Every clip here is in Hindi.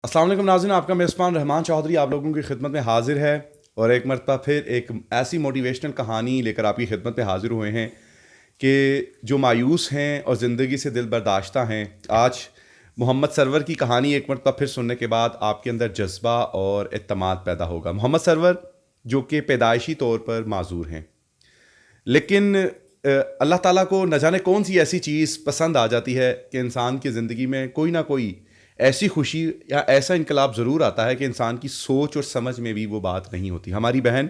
अस्सलाम वालेकुम नाज़रीन, आपका मेज़बान रहमान चौधरी आप लोगों की खिदमत में हाजिर है और एक मरतबा फिर एक ऐसी मोटिवेशनल कहानी लेकर आपकी खिदमत में हाजिर हुए हैं कि जो मायूस हैं और ज़िंदगी से दिल बर्दाश्ता हैं। आज मोहम्मद सरवर की कहानी एक मरतबा फिर सुनने के बाद आपके अंदर जज्बा और एतमाद पैदा होगा। मोहम्मद सरवर जो कि पैदाइशी तौर पर माजूर हैं, लेकिन अल्लाह ताला को न जाने कौन सी ऐसी चीज़ पसंद आ जाती है कि इंसान की ज़िंदगी में कोई ना कोई ऐसी खुशी या ऐसा इनकलाब ज़रूर आता है कि इंसान की सोच और समझ में भी वो बात नहीं होती। हमारी बहन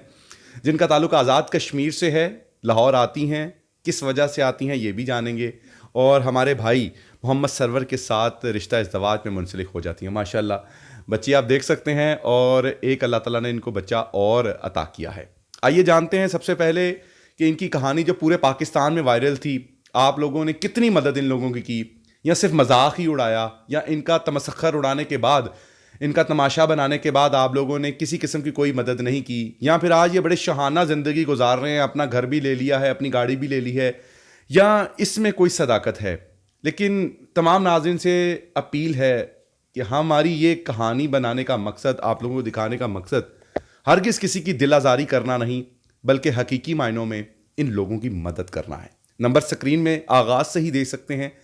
जिनका ताल्लुक़ आज़ाद कश्मीर से है, लाहौर आती हैं, किस वजह से आती हैं ये भी जानेंगे, और हमारे भाई मोहम्मद सरवर के साथ रिश्ता इज़्दवाज में मुंसलिक हो जाती हैं। माशाल्लाह बच्ची आप देख सकते हैं, और एक अल्लाह ताला ने इनको बच्चा और अता किया है। आइए जानते हैं सबसे पहले कि इनकी कहानी जो पूरे पाकिस्तान में वायरल थी, आप लोगों ने कितनी मदद इन लोगों की या सिर्फ मजाक ही उड़ाया, या इनका तमस्खर उड़ाने के बाद, इनका तमाशा बनाने के बाद आप लोगों ने किसी किस्म की कोई मदद नहीं की, या फिर आज ये बड़े शहाना ज़िंदगी गुजार रहे हैं, अपना घर भी ले लिया है, अपनी गाड़ी भी ले ली है, या इसमें कोई सदाकत है। लेकिन तमाम नाज़रीन से अपील है कि हमारी ये कहानी बनाने का मकसद, आप लोगों को दिखाने का मकसद हरगिज़ किसी की दिल आज़ारी करना नहीं, बल्कि हकीकी मायनों में इन लोगों की मदद करना है। नंबर स्क्रीन में आगाज़ से ही देख सकते हैं।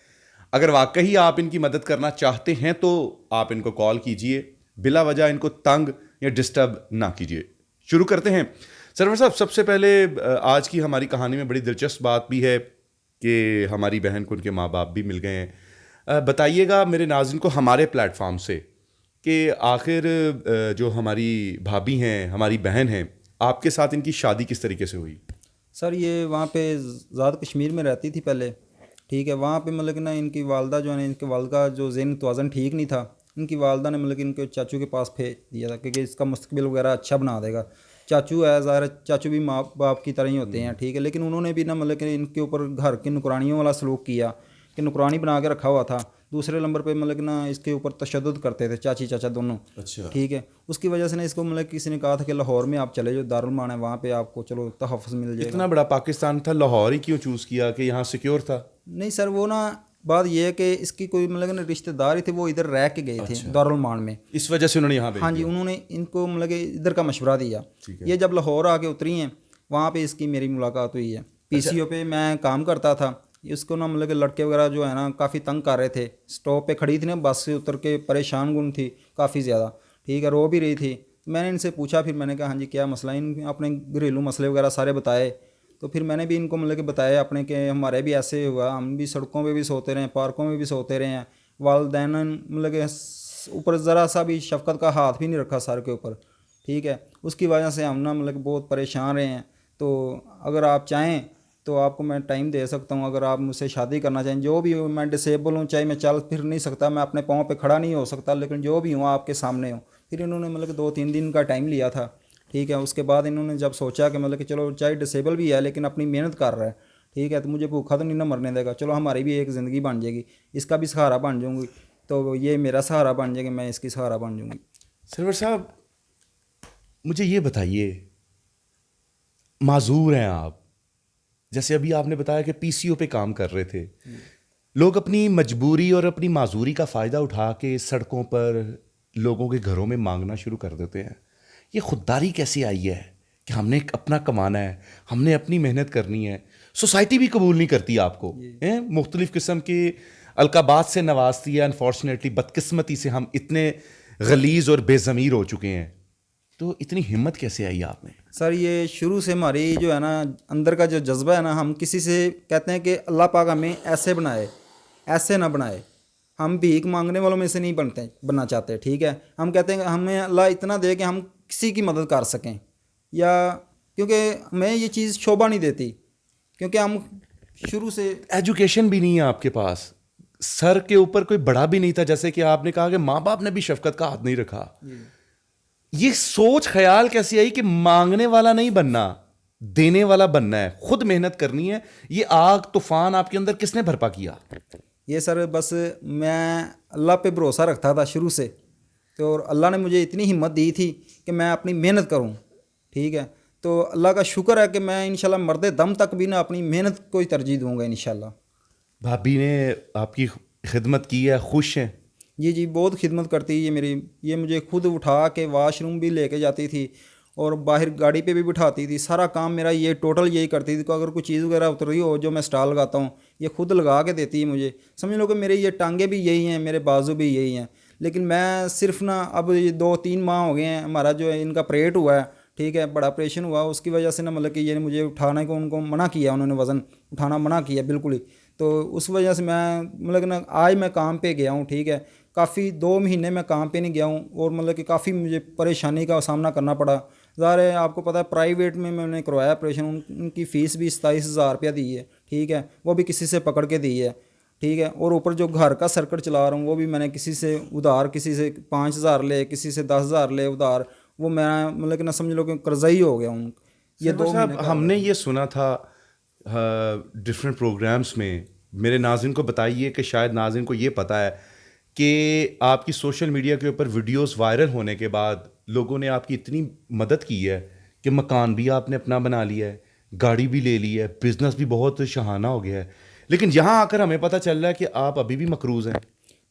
अगर वाकई आप इनकी मदद करना चाहते हैं तो आप इनको कॉल कीजिए, बिला वजह इनको तंग या डिस्टर्ब ना कीजिए। शुरू करते हैं। सरवर साहब, सबसे पहले आज की हमारी कहानी में बड़ी दिलचस्प बात भी है कि हमारी बहन को उनके माँ बाप भी मिल गए हैं। बताइएगा मेरे नाज़रीन को हमारे प्लेटफॉर्म से कि आखिर जो हमारी भाभी हैं, हमारी बहन हैं, आपके साथ इनकी शादी किस तरीके से हुई? सर ये वहाँ पे ज़्यादा कश्मीर में रहती थी पहले, ठीक है। वहाँ पे मतलब कि ना इनकी वालदा जो है ना, इनके वालद का जो ज़हनी तवाज़न ठीक नहीं था। इनकी वालदा ने मतलब कि इनके चाचू के पास भेज दिया था क्योंकि इसका मुस्तकबिल वगैरह अच्छा बना देगा। चाचू है, ज़ाहिर चाचू भी माँ बाप की तरह ही होते हैं, ठीक है। लेकिन उन्होंने भी ना मतलब कि इनके ऊपर घर की नुकरानियों वाला सलूक किया कि नुकरानी बना के रखा हुआ था। दूसरे नंबर पे मतलब कि ना इसके ऊपर तशद्दुद करते थे चाची चाचा दोनों, अच्छा। ठीक है। उसकी वजह से ना इसको मतलब किसी ने कहा था कि लाहौर में आप चले जो दारुल मान है, वहाँ पे आपको चलो तहफ़्फ़ुज़ मिल जाएगा। इतना बड़ा पाकिस्तान था, लाहौर ही क्यों चूज़ किया कि यहाँ सिक्योर था? नहीं सर, वो ना बात ये है कि इसकी कोई मतलब ना रिश्तेदार ही थे, वो इधर रह के गए थे दारुल मान में, इस वजह से उन्होंने यहाँ भेज हाँ जी। दिया। उन्होंने इनको मतलब कि इधर का मशवरा दिया। ठीक है। ये जब लाहौर आके उतरी हैं, वहाँ पे इसकी मेरी मुलाकात हुई है। पीसीओ पे मैं काम करता था। इसको ना मतलब कि लड़के वगैरह जो है ना काफ़ी तंग कर रहे थे। स्टॉप पे खड़ी थी ना, बस से उतर के परेशान गुन थी काफ़ी ज़्यादा, ठीक है। रो भी रही थी। मैंने इनसे पूछा, फिर मैंने कहा हाँ जी क्या मसला है। इन अपने घरेलू मसले वगैरह सारे बताए। तो फिर मैंने भी इनको मतलब कि बताया अपने कि हमारे भी ऐसे हुआ, हम भी सड़कों पे भी सोते रहे हैं, पार्कों में भी सोते रहे हैं। वालदैन मतलब कि ऊपर ज़रा सा भी शफकत का हाथ भी नहीं रखा सर के ऊपर, ठीक है। उसकी वजह से हम ना मतलब कि बहुत परेशान रहे हैं। तो अगर आप चाहें तो आपको मैं टाइम दे सकता हूँ, अगर आप मुझसे शादी करना चाहें। जो भी हो, मैं डिसेबल हूँ, चाहे मैं चल फिर नहीं सकता, मैं अपने पाँव पे खड़ा नहीं हो सकता, लेकिन जो भी हूँ आपके सामने हूँ। फिर इन्होंने मतलब कि 2-3 दिन का टाइम लिया था, ठीक है। उसके बाद इन्होंने जब सोचा कि मतलब कि चलो चाहे डिसेबल भी है लेकिन अपनी मेहनत कर रहा है, ठीक है, तो मुझे भूखा तो नहीं ना मरने देगा, चलो हमारी भी एक ज़िंदगी बन जाएगी, इसका भी सहारा बन जाऊँगी, तो ये मेरा सहारा बन जाएगा, मैं इसकी सहारा बन जाऊँगी। सरवर साहब, मुझे ये बताइए, माजूर हैं आप, जैसे अभी आपने बताया कि पीसीओ पे काम कर रहे थे। लोग अपनी मजबूरी और अपनी माजूरी का फ़ायदा उठा के सड़कों पर लोगों के घरों में मांगना शुरू कर देते हैं। ये खुददारी कैसे आई है कि हमने अपना कमाना है, हमने अपनी मेहनत करनी है? सोसाइटी भी कबूल नहीं करती आपको, हैं? मुख्तलिफ़ किस्म की अलकाबात से नवाजती है। अनफॉर्चुनेटली, बदकिस्मती से हम इतने गलीज़ और बेज़मीर हो चुके हैं। तो इतनी हिम्मत कैसे आई आप में? सर ये शुरू से हमारी जो है ना अंदर का जो जज्बा है ना, हम किसी से कहते हैं कि अल्लाह पाक हमें ऐसे बनाए, ऐसे ना बनाए। हम भीख मांगने वालों में से नहीं बनना चाहते, ठीक है। हम कहते हैं कि हमें अल्लाह इतना दे कि हम किसी की मदद कर सकें, या क्योंकि हमें ये चीज़ शोभा नहीं देती, क्योंकि हम शुरू से एजुकेशन भी नहीं है आपके पास, सर के ऊपर कोई बड़ा भी नहीं था, जैसे कि आपने कहा कि माँ बाप ने भी शफकत का हाथ नहीं रखा। ये सोच ख्याल कैसी आई कि मांगने वाला नहीं बनना, देने वाला बनना है, खुद मेहनत करनी है? ये आग तूफान आपके अंदर किसने बर्पा किया? ये सर बस मैं अल्लाह पे भरोसा रखता था शुरू से, तो और अल्लाह ने मुझे इतनी हिम्मत दी थी कि मैं अपनी मेहनत करूं, ठीक है। तो अल्लाह का शुक्र है कि मैं इंशाल्लाह मर्दे दम तक भी ना अपनी मेहनत को ही तरजीह दूंगा इंशाल्लाह। भाभी ने आपकी खिदमत की है, खुश हैं? जी जी, बहुत खिदमत करती है ये मेरी। ये मुझे खुद उठा के वाशरूम भी लेके जाती थी और बाहर गाड़ी पे भी बिठाती थी। सारा काम मेरा ये टोटल यही करती थी। तो अगर कोई चीज़ वगैरह उतर रही हो जो मैं स्टॉल लगाता हूँ, ये खुद लगा के देती है मुझे। समझ लो कि मेरे ये टांगे भी यही हैं, मेरे बाजू भी यही हैं। लेकिन मैं सिर्फ ना, अब ये 2-3 माह हो गए हैं, हमारा जो है इनका ऑपरेट हुआ है, ठीक है, बड़ा ऑपरेशन हुआ, उसकी वजह से ना मतलब कि ये मुझे उठाने को उनको मना किया, उन्होंने वज़न उठाना मना किया बिल्कुल ही। तो उस वजह से मैं मतलब कि ना आज मैं काम पे गया हूँ, ठीक है, काफ़ी 2 महीने मैं काम पे नहीं गया हूँ और मतलब कि काफ़ी मुझे परेशानी का सामना करना पड़ा। ज़ाहिर है आपको पता है प्राइवेट में मैंने करवाया ऑपरेशन, उनकी फ़ीस भी 27,000 रुपया दी है, ठीक है, वो भी किसी से पकड़ के दी है, ठीक है, और ऊपर जो घर का सर्किट चला रहा हूँ वो भी मैंने किसी से उधार, किसी से 5,000 ले, किसी से 10,000 ले उधार, वो मैं मतलब कि ना समझ लो कि कर्जा ही हो गया हूँ। ये सरवर 2 साहब, महीने का हो हमने गया। ये सुना था डिफरेंट प्रोग्राम्स में, मेरे नाज़रीन को बताइए कि शायद नाज़रीन को ये पता है कि आपकी सोशल मीडिया के ऊपर वीडियोस वायरल होने के बाद लोगों ने आपकी इतनी मदद की है कि मकान भी आपने अपना बना लिया है, गाड़ी भी ले ली है, बिजनेस भी बहुत शहाना हो गया है। लेकिन यहाँ आकर हमें पता चल रहा है कि आप अभी भी मकरूज़ हैं।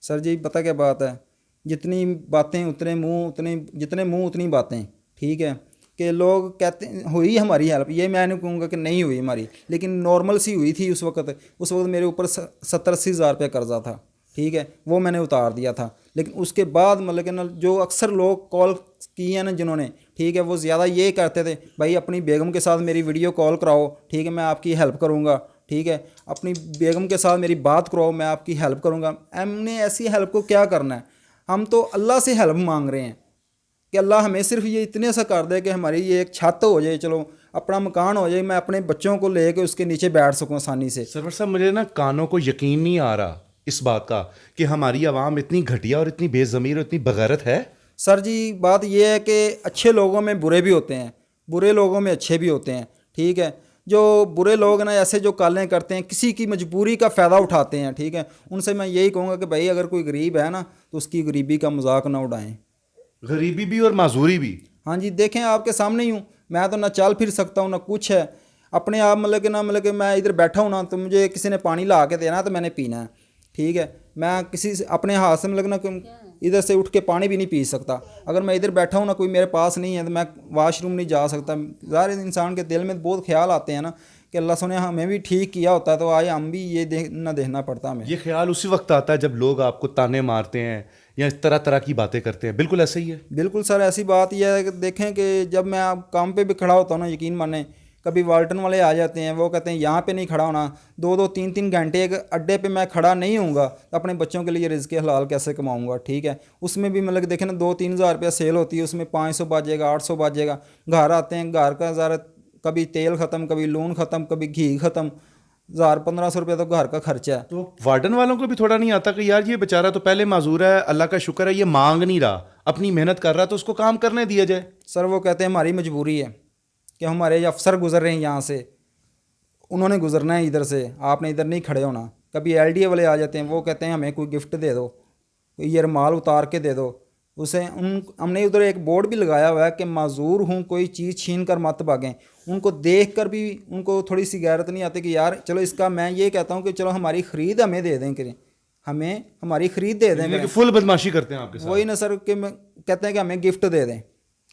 सर जी पता क्या बात है, जितनी बातें उतने मुंह, उतने जितने मुंह उतनी बातें, ठीक है, कि लोग कहते हुई हमारी हेल्प, ये मैं नहीं कहूँगा कि नहीं हुई हमारी, लेकिन नॉर्मल सी हुई थी उस वक्त मेरे ऊपर 70-80 हज़ार रुपये कर्जा था, ठीक है, वो मैंने उतार दिया था। लेकिन उसके बाद मतलब कि ना जो अक्सर लोग कॉल किए हैं ना जिन्होंने, ठीक है, वो ज़्यादा ये करते थे, भाई अपनी बेगम के साथ मेरी वीडियो कॉल कराओ, ठीक है, मैं आपकी हेल्प करूँगा, ठीक है, अपनी बेगम के साथ मेरी बात कराओ, मैं आपकी हेल्प करूँगा। हमने ऐसी हेल्प को क्या करना है, हम तो अल्लाह से हेल्प मांग रहे हैं कि अल्लाह हमें सिर्फ ये इतने सा कर दे कि हमारी ये एक छत हो जाए, चलो अपना मकान हो जाए, मैं अपने बच्चों को लेके उसके नीचे बैठ सकूं आसानी से। सरवर साहब, मुझे ना कानों को यकीन नहीं आ रहा इस बात का कि हमारी आवाम इतनी घटिया और इतनी बेज़मीर और इतनी बगैरत है। सर जी बात यह है कि अच्छे लोगों में बुरे भी होते हैं, बुरे लोगों में अच्छे भी होते हैं, ठीक है। जो बुरे लोग ना ऐसे जो कालें करते हैं, किसी की मजबूरी का फ़ायदा उठाते हैं, ठीक है, उनसे मैं यही कहूँगा कि भाई अगर कोई गरीब है ना तो उसकी गरीबी का मजाक ना उड़ाएं। गरीबी भी और माजूरी भी। हाँ जी, देखें आपके सामने ही हूँ, मैं तो ना चल फिर सकता हूँ ना कुछ है, अपने आप मतलब कि ना मतलब कि मैं इधर बैठा हूँ ना तो मुझे किसी ने पानी ला के देना है तो मैंने पीना है, ठीक है, मैं किसी से अपने हाथ से मतलब कि ना इधर से उठ के पानी भी नहीं पी सकता। अगर मैं इधर बैठा हूँ ना कोई मेरे पास नहीं है तो मैं वाशरूम नहीं जा सकता। ज़ाहिर है इंसान के दिल में बहुत ख्याल आते हैं ना कि अल्लाह सुने हमें भी ठीक किया होता तो आज हम भी ये देखना पड़ता हमें। ये ख्याल उसी वक्त आता है जब लोग आपको ताने मारते हैं या इस तरह तरह की बातें करते हैं। बिल्कुल ऐसा ही है। बिल्कुल सर, ऐसी बात यह है कि देखें कि जब मैं आप काम पे भी खड़ा होता हूँ ना, यकीन माने कभी वाल्टन वाले आ जाते हैं, वो कहते हैं यहाँ पे नहीं खड़ा होना, 2-2 3-3 घंटे एक अड्डे पे मैं खड़ा नहीं होऊंगा तो अपने बच्चों के लिए रिज़्क़ हलाल कैसे कमाऊंगा, ठीक है। उसमें भी मतलब कि देखें ना 2-3 हज़ार रुपया सेल होती है, उसमें 500 बाजेगा, 800 बाजेगा। घर आते हैं, घर का ज़रा कभी तेल ख़त्म, कभी लून ख़त्म, कभी घी ख़त्म, 1,000-1,500 रुपया तो घर का खर्चा है। तो वार्डन वालों को भी थोड़ा नहीं आता कि यार ये बेचारा तो पहले माजूर है, अल्लाह का शुक्र है ये मांग नहीं रहा, अपनी मेहनत कर रहा है, तो उसको काम करने दिया जाए। सर वो कहते हैं हमारी मजबूरी है कि हमारे ये अफसर गुजर रहे हैं यहाँ से, उन्होंने गुजरना है इधर से, आपने इधर नहीं खड़े होना। कभी एलडीए वाले आ जाते हैं, वो कहते हैं हमें कोई गिफ्ट दे दो, कोई ये रुमाल उतार के दे दो। उसे उन हमने उधर एक बोर्ड भी लगाया हुआ है कि माजूर हूँ, कोई चीज़ छीन कर मत भागें। उनको देख कर भी उनको थोड़ी सी गैरत नहीं आती कि यार चलो इसका, मैं ये कहता हूँ कि चलो हमारी ख़रीद हमें दे दें करें, हमें हमारी ख़रीद दे दें यानी कि करें। फुल बदमाशी करते हैं आपके साथ। वही ना सर कि कहते हैं कि हमें गिफ्ट दे दें।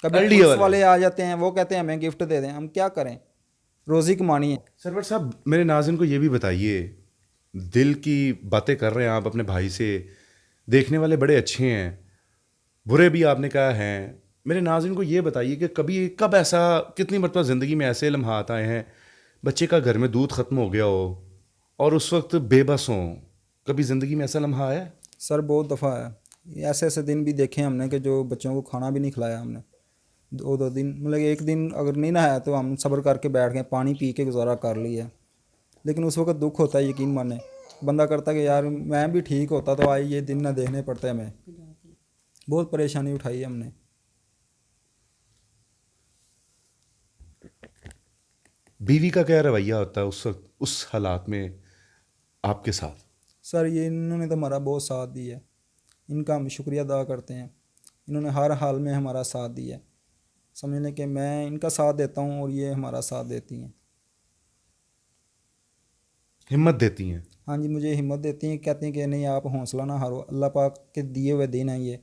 कभी एलडीए पुलिस वाले। वाले आ जाते हैं, वो कहते हैं हमें गिफ्ट दे दें, हम क्या करें, रोज़ी कमानी है। सरवर साहब, मेरे नाज़रीन को ये भी बताइए, दिल की बातें कर रहे हैं आप अपने भाई से, देखने वाले बड़े अच्छे हैं, बुरे भी आपने कहा हैं। मेरे नाज़रीन को ये बताइए कि कभी कब ऐसा, कितनी मरतबा ज़िंदगी में ऐसे लम्हात आए हैं बच्चे का घर में दूध ख़त्म हो गया हो और उस वक्त बेबस हों, कभी ज़िंदगी में ऐसा लम्हा आया है? सर बहुत दफ़ा है, ऐसे ऐसे दिन भी देखे हमने कि जो बच्चों को खाना भी नहीं खिलाया हमने, 2-2 दिन, मतलब एक दिन अगर नहीं नहाया तो हम सब्र करके बैठ गए, पानी पी के गुजारा कर लिया। लेकिन उस वक्त दुख होता है, यकीन माने, बंदा करता कि यार मैं भी ठीक होता तो आज ये दिन ना देखने पड़ते हमें। बहुत परेशानी उठाई है हमने। बीवी का क्या रवैया होता है उस वक्त, उस हालात में आपके साथ? सर ये इन्होंने तो हमारा बहुत साथ दिया है, इनका हम शुक्रिया अदा करते हैं। इन्होंने हर हाल में हमारा साथ दिया है, समझ लें कि मैं इनका साथ देता हूँ और ये हमारा साथ देती हैं। हिम्मत देती हैं। हाँ जी, मुझे हिम्मत देती हैं, कहती हैं कि नहीं आप हौसला ना हारो, अल्लाह पाक के दिए हुए दिन हैं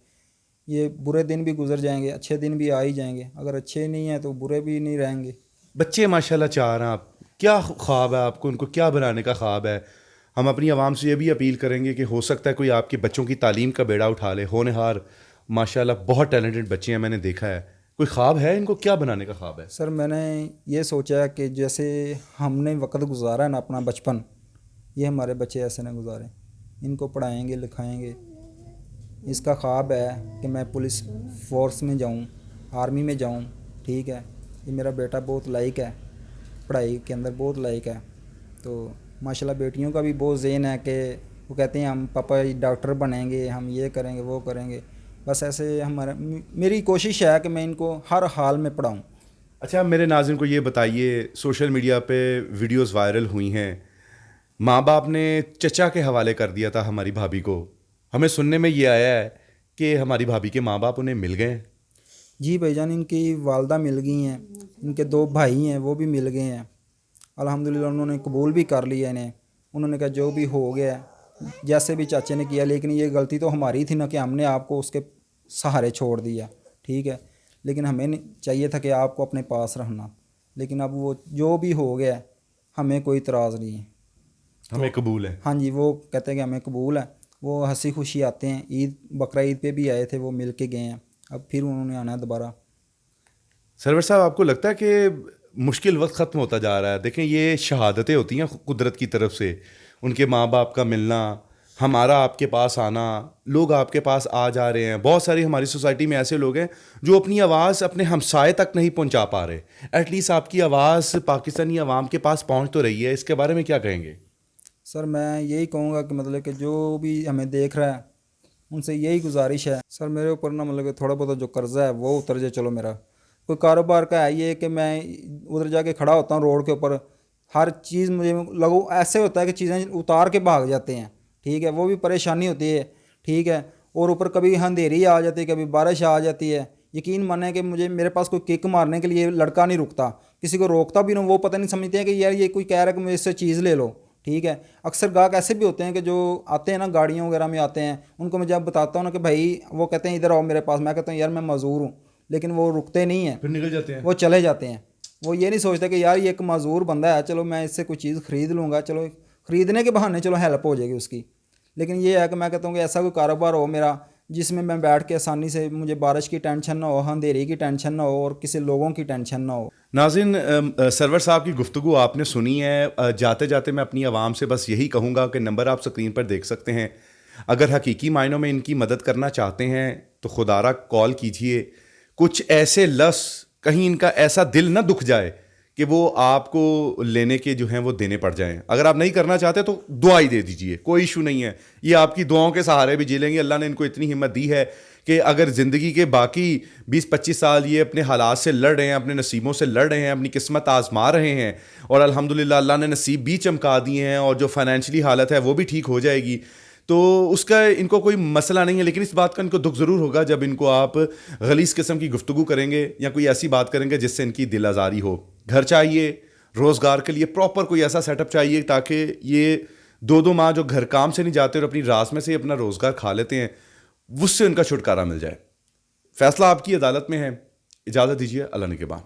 ये बुरे दिन भी गुजर जाएंगे, अच्छे दिन भी आ ही जाएंगे, अगर अच्छे नहीं हैं तो बुरे भी नहीं रहेंगे। बच्चे माशाल्लाह चाह रहे हैं, आप क्या ख्वाब है आपको, उनको क्या बनाने का ख्वाब है? हम अपनी आवाम से ये भी अपील करेंगे कि हो सकता है कोई आपके बच्चों की तालीम का बेड़ा उठा ले। होनहार माशाल्लाह बहुत टैलेंटेड बच्चे हैं, मैंने देखा है। कोई ख्वाब है इनको, क्या बनाने का ख्वाब है? सर मैंने ये सोचा है कि जैसे हमने वक्त गुजारा है ना अपना बचपन, ये हमारे बच्चे ऐसे ना गुजारें, इनको पढ़ाएंगे लिखाएंगे। इसका ख्वाब है कि मैं पुलिस फोर्स में जाऊं, आर्मी में जाऊं, ठीक है। ये मेरा बेटा बहुत लायक है, पढ़ाई के अंदर बहुत लायक है। तो माशाल्लाह बेटियों का भी बहुत ज़हन है कि वो कहते हैं हम पापा डॉक्टर बनेंगे, हम ये करेंगे वो करेंगे। बस ऐसे हमारा मेरी कोशिश है कि मैं इनको हर हाल में पढ़ाऊँ। अच्छा, मेरे नाज़रीन को ये बताइए, सोशल मीडिया पे वीडियोस वायरल हुई हैं, माँ बाप ने चचा के हवाले कर दिया था हमारी भाभी को। हमें सुनने में ये आया है कि हमारी भाभी के माँ बाप उन्हें मिल गए हैं। जी भाईजान, इनकी वालदा मिल गई हैं, इनके 2 भाई हैं वो भी मिल गए हैं। अल्हम्दुलिल्लाह उन्होंने कबूल भी कर लिया इन्हें। उन्होंने कहा जो भी हो गया जैसे भी चाचे ने किया, लेकिन ये गलती तो हमारी थी ना कि हमने आपको उसके सहारे छोड़ दिया, ठीक है। लेकिन हमें चाहिए था कि आपको अपने पास रखना, लेकिन अब वो जो भी हो गया हमें कोई इतराज़ नहीं है। हमें कबूल है। हाँ जी, वो कहते हैं कि हमें कबूल है। वो हंसी खुशी आते हैं, ईद बकरा ईद पे भी आए थे, वो मिल के गए हैं, अब फिर उन्होंने आना है दोबारा। सरवर साहब, आपको लगता है कि मुश्किल वक्त ख़त्म होता जा रहा है? देखें, ये शहादतें होती हैं कुदरत की तरफ से, उनके माँ बाप का मिलना, हमारा आपके पास आना, लोग आपके पास आ जा रहे हैं। बहुत सारी हमारी सोसाइटी में ऐसे लोग हैं जो अपनी आवाज़ अपने हमसाए तक नहीं पहुंचा पा रहे। एटलीस्ट आपकी आवाज़ पाकिस्तानी आवाम के पास पहुंच तो रही है, इसके बारे में क्या कहेंगे? सर मैं यही कहूँगा कि मतलब कि जो भी हमें देख रहा है उनसे यही गुजारिश है सर, मेरे ऊपर ना मतलब कि थोड़ा बहुत जो कर्जा है वो उतर जाए। चलो मेरा कोई कारोबार का है ये कि मैं उधर जाके खड़ा होता हूँ रोड के ऊपर, हर चीज़ मुझे लगो ऐसे होता है कि चीज़ें उतार के भाग जाते हैं, ठीक है। वो भी परेशानी होती है, ठीक है। और ऊपर कभी अंधेरी आ जाती है, कभी बारिश आ जाती है। यकीन माने कि मुझे मेरे पास कोई किक मारने के लिए लड़का नहीं रुकता, किसी को रोकता भी ना, वो पता नहीं समझते हैं कि यार ये कोई कह रहा है कि मुझे इससे चीज़ ले लो, ठीक है। अक्सर गाहक ऐसे भी होते हैं कि जो आते हैं ना गाड़ियों वगैरह में आते हैं, उनको मैं जब बताता हूँ ना कि भाई, वो कहते हैं इधर आओ मेरे पास, मैं कहता हूँ यार मैं मज़दूर हूँ, लेकिन वो रुकते नहीं हैं, फिर निकल जाते हैं। वो चले जाते हैं। वो ये नहीं सोचते कि यार ये एक मज़दूर बंदा है, चलो मैं इससे कोई चीज़ ख़रीद लूँगा, चलो ख़रीदने के बहाने चलो हेल्प हो जाएगी उसकी। लेकिन ये है कि मैं कहता हूँ कि ऐसा कोई कारोबार हो मेरा जिसमें मैं बैठ के आसानी से, मुझे बारिश की टेंशन ना हो, अंधेरी की टेंशन ना हो, और किसी लोगों की टेंशन ना हो। नाज़रीन, सरवर साहब की गुफ्तगू आपने सुनी है। जाते जाते मैं अपनी आवाम से बस यही कहूँगा कि नंबर आप स्क्रीन पर देख सकते हैं। अगर हकीकी मायनों में इनकी मदद करना चाहते हैं तो खुदारा कॉल कीजिए। कुछ ऐसे लफ्ज़, कहीं इनका ऐसा दिल ना दुख जाए कि वो आपको लेने के जो हैं वो देने पड़ जाएं। अगर आप नहीं करना चाहते तो दुआ ही दे दीजिए, कोई इशू नहीं है। ये आपकी दुआओं के सहारे भी जी लेंगे। अल्लाह ने इनको इतनी हिम्मत दी है कि अगर ज़िंदगी के बाकी 20-25 साल ये अपने हालात से लड़ रहे हैं, अपने नसीबों से लड़ रहे हैं, अपनी किस्मत आजमा रहे हैं, और अल्हम्दुलिल्लाह अल्लाह ने नसीब भी चमका दिए हैं, और जो फाइनेंशियली हालत है वो भी ठीक हो जाएगी, तो उसका इनको कोई मसला नहीं है। लेकिन इस बात का इनको दुख ज़रूर होगा जब इनको आप गलीज़ किस्म की गुफ्तगू करेंगे या कोई ऐसी बात करेंगे जिससे इनकी दिल आज़ारी हो। घर चाहिए, रोज़गार के लिए प्रॉपर कोई ऐसा सेटअप चाहिए ताकि ये 2-2 माह जो घर काम से नहीं जाते और अपनी रास में से अपना रोज़गार खा लेते हैं, उससे उनका छुटकारा मिल जाए। फ़ैसला आपकी अदालत में है। इजाज़त दीजिए, अल्लाह ने के बाद।